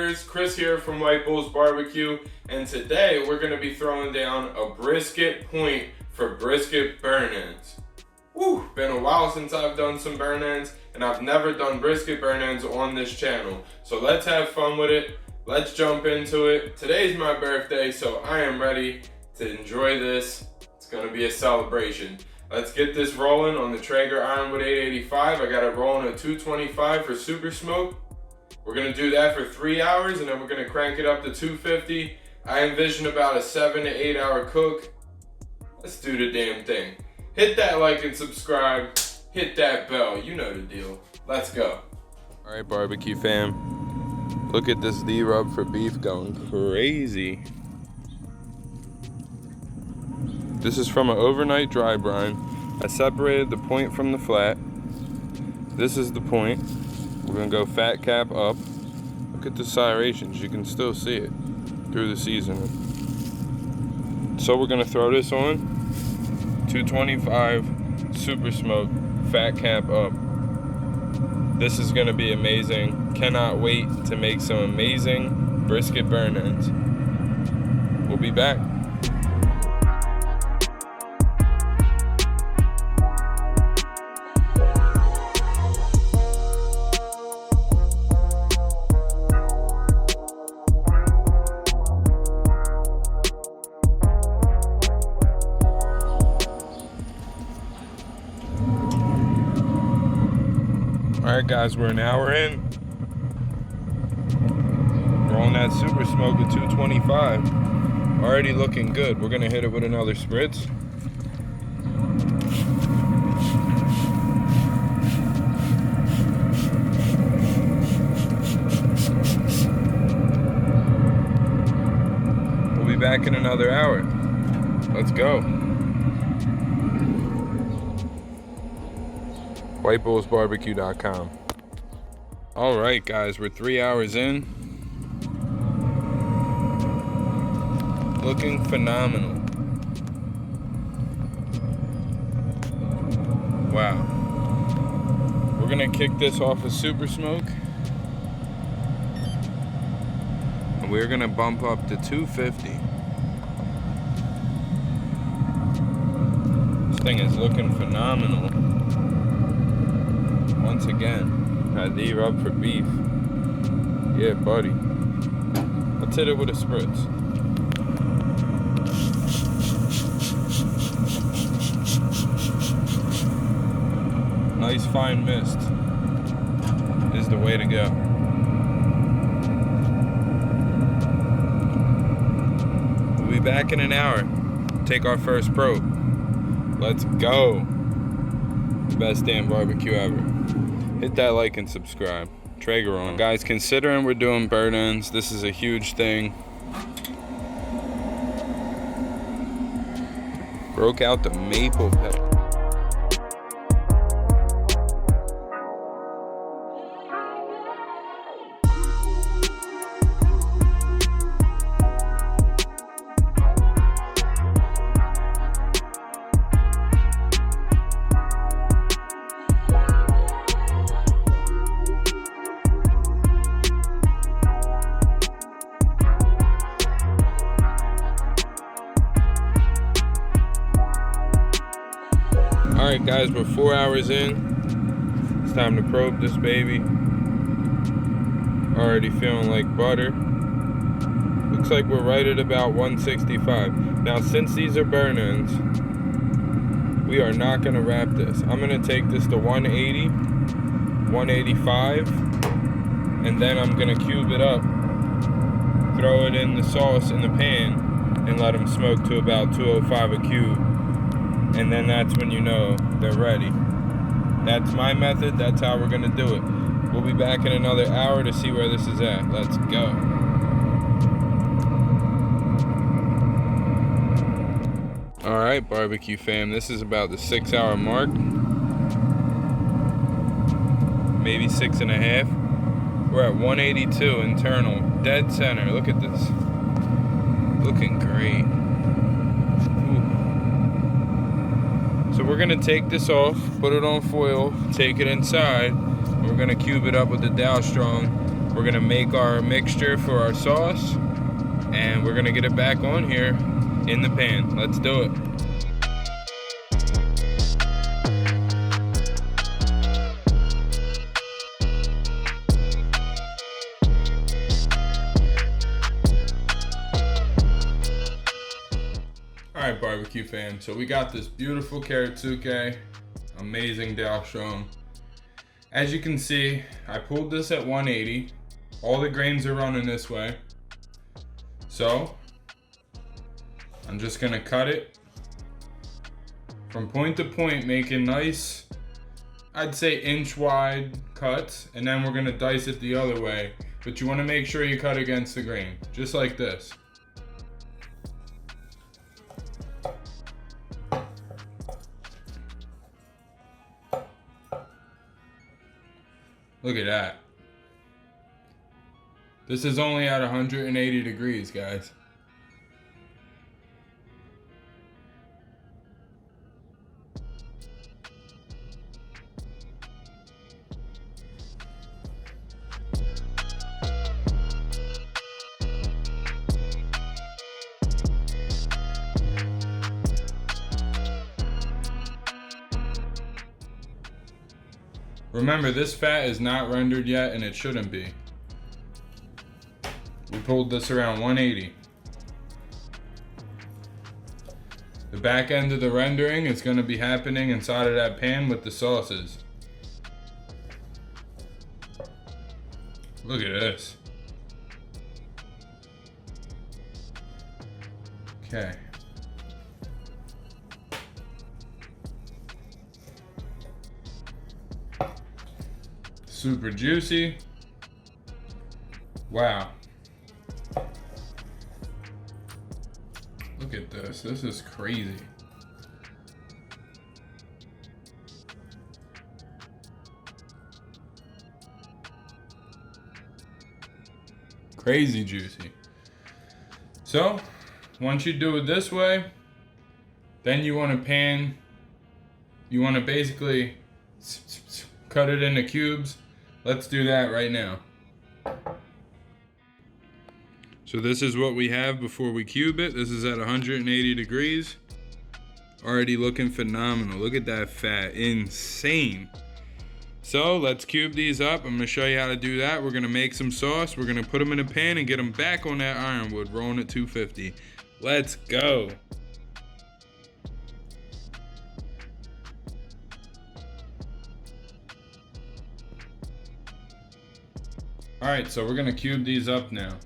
viewers, Chris here from White Bulls Barbecue, and today we're going to be throwing down a brisket point for brisket burnt ends. Woo, been a while since I've done some burnt ends, and I've never done brisket burnt ends on this channel. So let's have fun with it. Let's jump into it. Today's my birthday, so I am ready to enjoy this. It's going to be a celebration. Let's get this rolling on the Traeger ironwood 885. I got it rolling at 225 for super smoke. We're gonna do that for 3 hours and then we're gonna crank it up to 250. I envision about a 7 to 8 hour cook. Let's do the damn thing. Hit that like and subscribe. Hit that bell, you know the deal. Let's go. All right, barbecue fam. Look at this D-rub for beef going crazy. This is from an overnight dry brine. I separated the point from the flat. This is the point. We're gonna go fat cap up. Look at the serrations, you can still see it through the seasoning. So we're gonna throw this on, 225, super smoke, fat cap up. This is gonna be amazing. Cannot wait to make some amazing brisket burnt ends. We'll be back. Alright guys, we're an hour in. Rolling that super smoke at 225. Already looking good. We're gonna hit it with another spritz. We'll be back in another hour. Let's go. WhiteBullsBarbecue.com. All right, guys, we're 3 hours in. Looking phenomenal. Wow. We're gonna kick this off of super smoke. And we're gonna bump up to 250. This thing is looking phenomenal. Once again, had the rub for beef. Yeah, buddy. Let's hit it with a spritz. Nice fine mist is the way to go. We'll be back in an hour. Take our first probe. Let's go. Best damn barbecue ever. Hit that like and subscribe. Traeger on. Guys, considering we're doing burnt ends, this is a huge thing. Broke out the maple pepper. Alright guys, we're 4 hours in. It's time to probe this baby. Already feeling like butter. Looks like we're right at about 165. Now since these are burnt ends, we are not going to wrap this. I'm going to take this to 180, 185, and then I'm going to cube it up, throw it in the sauce in the pan, and let them smoke to about 205 a cube. And then that's when you know they're ready. That's my method. That's how we're gonna do it. We'll be back in another hour to see where this is at. Let's go. All right, barbecue fam, this is about the 6 hour mark. Maybe 6.5. We're at 182 internal, dead center. Look at this. Looking great. So we're gonna take this off, put it on foil, take it inside. We're gonna cube it up with the Dow Strong We're gonna make our mixture for our sauce, and we're gonna get it back on here in the pan. Let's do it. Alright, barbecue fam, so we got this beautiful karatsuke, amazing dalshong. As you can see, I pulled this at 180. All the grains are running this way. So, I'm just gonna cut it from point to point, making nice, I'd say inch wide cuts, and then we're gonna dice it the other way. But you wanna make sure you cut against the grain, just like this. Look at that. This is only at 180 degrees, guys. Remember, this fat is not rendered yet, and it shouldn't be. We pulled this around 180. The back end of the rendering is going to be happening inside of that pan with the sauces. Look at this. Okay. Super juicy. Wow. Look at this. This is crazy. Crazy juicy. So, once you do it this way, then you want to basically cut it into cubes. Let's do that right now. So this is what we have before we cube it. This is at 180 degrees. Already looking phenomenal. Look at that fat, insane. So let's cube these up. I'm gonna show you how to do that. We're gonna make some sauce. We're gonna put them in a pan and get them back on that ironwood, rolling at 250. Let's go. All right, so we're gonna cube these up now.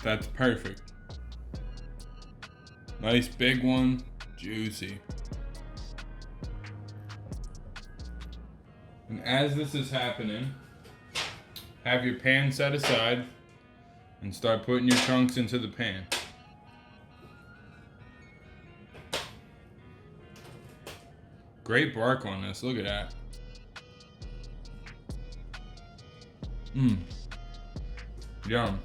That's perfect. Nice big one, juicy. And as this is happening, have your pan set aside and start putting your chunks into the pan. Great bark on this, look at that. Yum.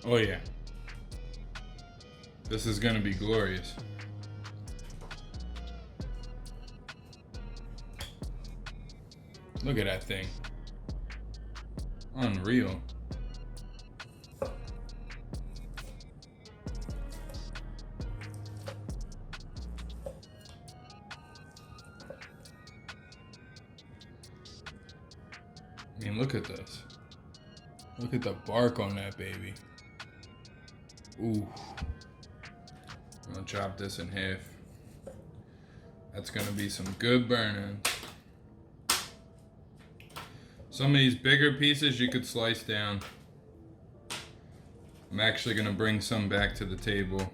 Oh yeah. This is gonna be glorious. Look at that thing. Unreal. I mean, look at this. Look at the bark on that baby. Ooh. I'm gonna chop this in half. That's gonna be some good burn ends. Some of these bigger pieces you could slice down. I'm actually gonna bring some back to the table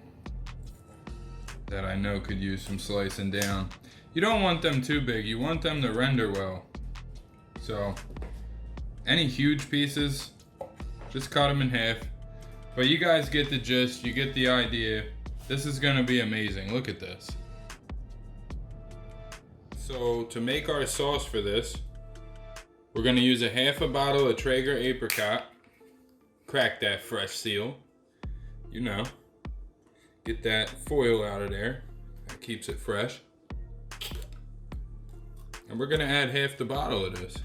that I know could use some slicing down. You don't want them too big, you want them to render well. So, any huge pieces, just cut them in half. But you guys get the gist, you get the idea. This is gonna be amazing, look at this. So to make our sauce for this, we're gonna use a half a bottle of Traeger apricot. Crack that fresh seal. You know, get that foil out of there. That keeps it fresh. And we're gonna add half the bottle of this.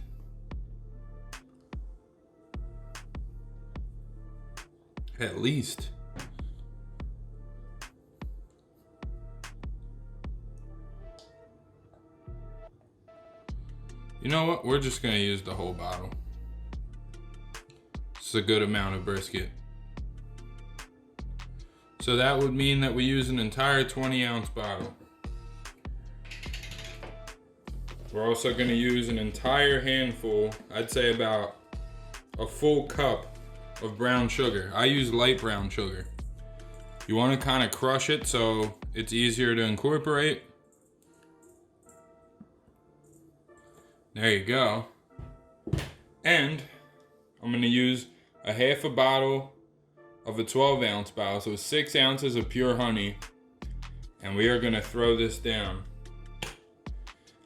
At least. You know what? We're just gonna use the whole bottle. It's a good amount of brisket. So that would mean that we use an entire 20-ounce bottle. We're also gonna use an entire handful, I'd say about a full cup of brown sugar. I use light brown sugar. You wanna kinda crush it so it's easier to incorporate. There you go. And I'm gonna use a half a bottle of a 12-ounce bottle, so 6 ounces of pure honey. And we are gonna throw this down.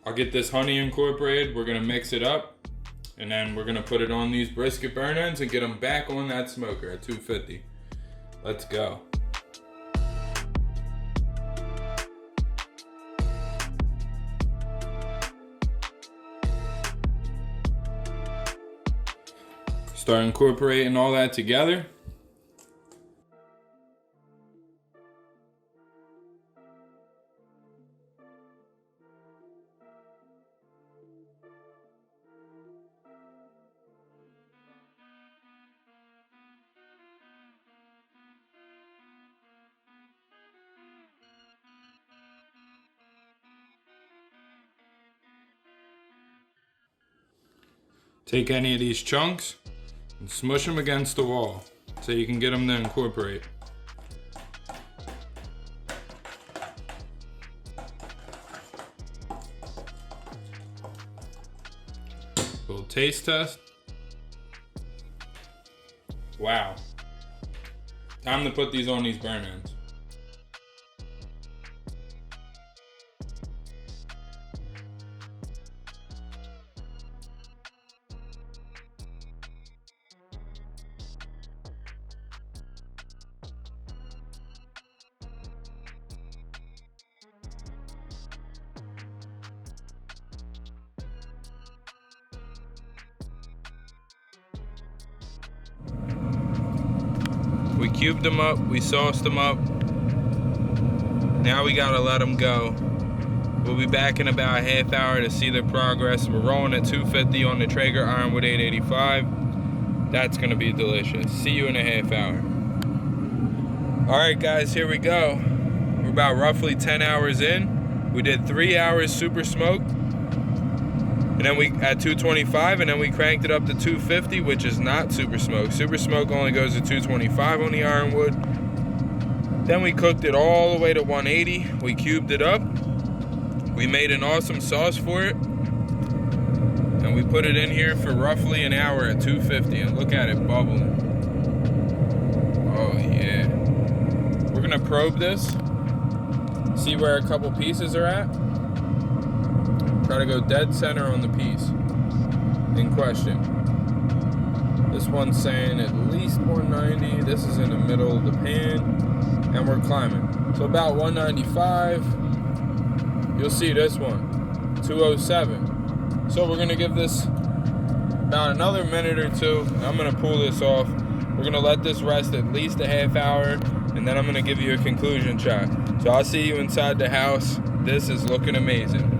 I'll get this honey incorporated, we're gonna mix it up, and then we're gonna put it on these brisket burn ends and get them back on that smoker at 250. Let's go. Start incorporating all that together. Take any of these chunks and smush them against the wall so you can get them to incorporate. Little taste test. Wow. Time to put these on these burn ends. We cubed them up, we sauced them up. Now we gotta let them go. We'll be back in about a half hour to see the progress. We're rolling at 250 on the Traeger Ironwood 885. That's gonna be delicious. See you in a half hour. All right guys, here we go. We're about roughly 10 hours in. We did 3 hours super smoked. And then we at 225, and then we cranked it up to 250, which is not super smoke. Super smoke only goes to 225 on the Ironwood. Then we cooked it all the way to 180. We cubed it up. We made an awesome sauce for it. And we put it in here for roughly an hour at 250, and look at it bubbling. Oh yeah. We're gonna probe this, see where a couple pieces are at. Try to go dead center on the piece in question. This one's saying at least 190. This is in the middle of the pan, and we're climbing. So about 195. You'll see this one, 207. So we're gonna give this about another minute or two. I'm gonna pull this off. We're gonna let this rest at least a half hour, and then I'm gonna give you a conclusion shot. So I'll see you inside the house. This is looking amazing.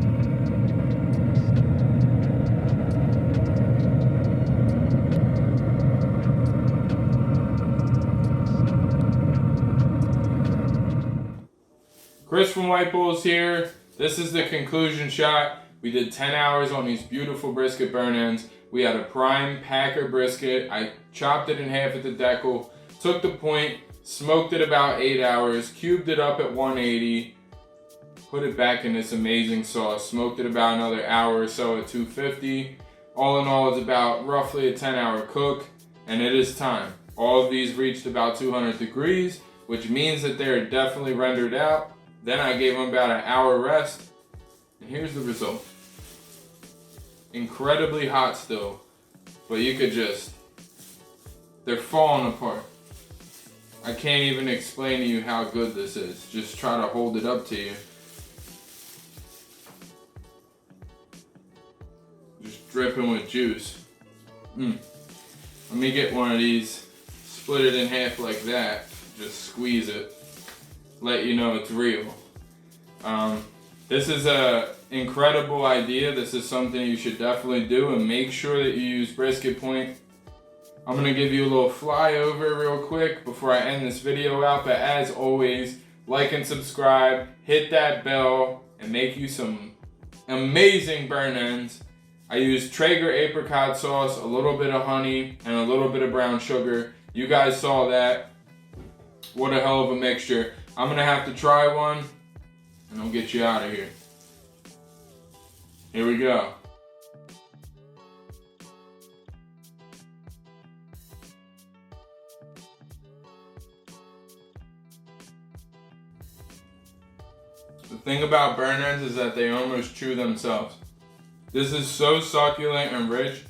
Chris from White Bulls here. This is the conclusion shot. We did 10 hours on these beautiful brisket burn ends. We had a prime Packer brisket. I chopped it in half at the decal, took the point, smoked it about 8 hours, cubed it up at 180, put it back in this amazing sauce, smoked it about another hour or so at 250. All in all, it's about roughly a 10-hour cook, and it is time. All of these reached about 200 degrees, which means that they're definitely rendered out. Then I gave them about an hour rest, and here's the result. Incredibly hot still, but you could just, they're falling apart. I can't even explain to you how good this is. Just try to hold it up to you. Just dripping with juice. Let me get one of these, split it in half like that, just squeeze it, let you know it's real. This is a incredible idea. This is something you should definitely do, and make sure that you use brisket point. I'm gonna give you a little flyover real quick before I end this video out, but as always, like and subscribe, hit that bell, and make you some amazing burnt ends. I used Traeger apricot sauce, a little bit of honey, and a little bit of brown sugar. You guys saw that. What a hell of a mixture. I'm gonna have to try one, and I'll get you out of here. Here we go. The thing about burnt ends is that they almost chew themselves. This is so succulent and rich.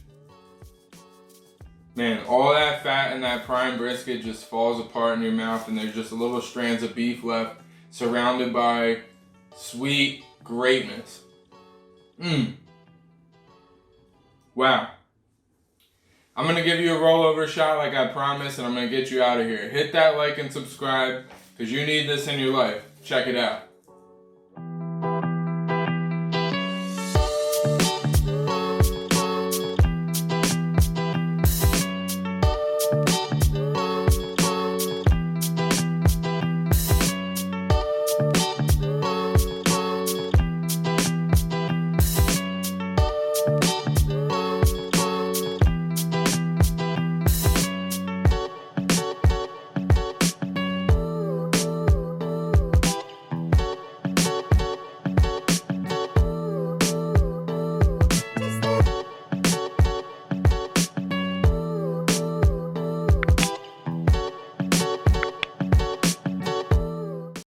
Man, all that fat in that prime brisket just falls apart in your mouth, and there's just little strands of beef left, surrounded by sweet greatness. Wow. I'm gonna give you a rollover shot like I promised, and I'm gonna get you out of here. Hit that like and subscribe, because you need this in your life. Check it out.